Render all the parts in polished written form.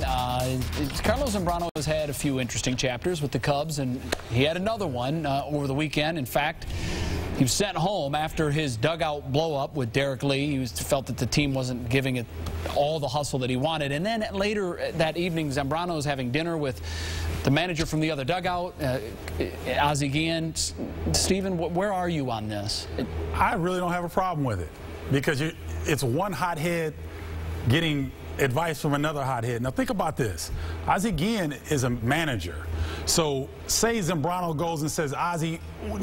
down. Carlos Zambrano has had a few interesting chapters with the Cubs, and he had another one over the weekend. In fact, he was sent home after his dugout blow-up with Derek Lee. He felt that the team wasn't giving it all the hustle that he wanted. And then later that evening, Zambrano was having dinner with the manager from the other dugout, Ozzie Guillen. Stephen, where are you on this? I really don't have a problem with it because it's one hothead getting advice from another hothead. Now think about this. Ozzie Guillen is a manager. So say Zambrano goes and says, Ozzie,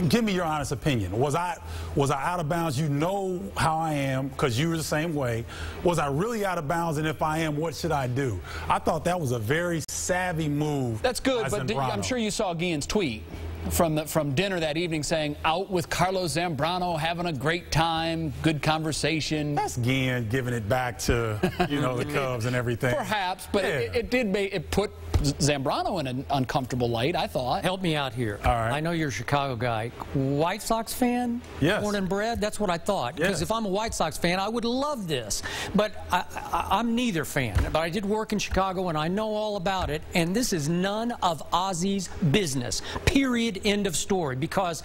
give me your honest opinion. Was I out of bounds? You know how I am because you were the same way. Was I really out of bounds? And if I am, what should I do? I thought that was a very savvy move. That's good, but I'm sure you saw Guillen's tweet from dinner that evening saying, out with Carlos Zambrano, having a great time, good conversation. That's Guillen giving it back to, the Cubs and everything. Perhaps, but yeah. it put Zambrano in an uncomfortable light, I thought. Help me out here. All right. I know you're a Chicago guy. White Sox fan? Yes. Born and bred? That's what I thought. Because yes. if I'm a White Sox fan, I would love this. But I'm neither fan. But I did work in Chicago, and I know all about it. And this is none of Ozzie's business. Period. End of story. Because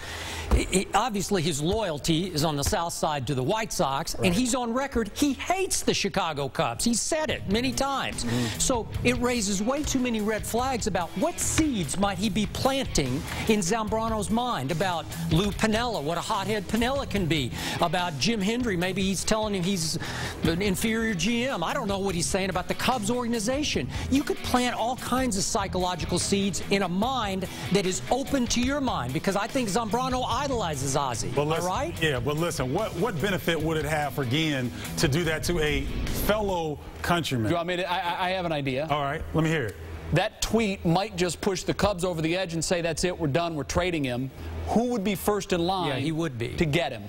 obviously his loyalty is on the south side to the White Sox, right. And he's on record. He hates the Chicago Cubs. He's said it many times. Mm-hmm. So it raises way too many red flags about what seeds might he be planting in Zambrano's mind about Lou Piniella, what a hothead Piniella can be, about Jim Hendry. Maybe he's telling him he's an inferior GM. I don't know what he's saying about the Cubs organization. You could plant all kinds of psychological seeds in a mind that is open to your mind, because I think Zambrano idolizes Ozzie. Am I right? Yeah, but listen, what benefit would it have for Guillen to do that to a fellow countryman? Do you want me to? I have an idea. All right, let me hear it. That tweet might just push the Cubs over the edge and say, that's it, we're done, we're trading him. Who would be first in line? Yeah, he would be. To get him?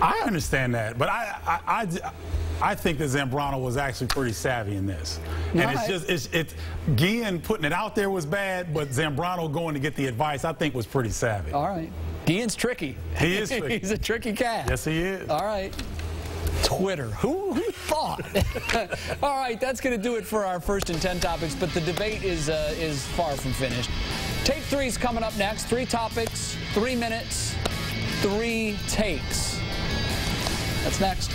I understand that, but I think that Zambrano was actually pretty savvy in this. And it's Guillen putting it out there was bad, but Zambrano going to get the advice I think was pretty savvy. All right. Guillen's tricky. He is tricky. He's a tricky cat. Yes, he is. All right. Twitter. Who thought? All right, that's going to do it for our first and 10 topics, but the debate is far from finished. Take 3 is coming up next. 3 topics, 3 minutes, 3 takes. That's next.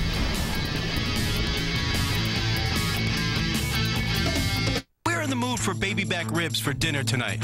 We're in the mood for baby back ribs for dinner tonight.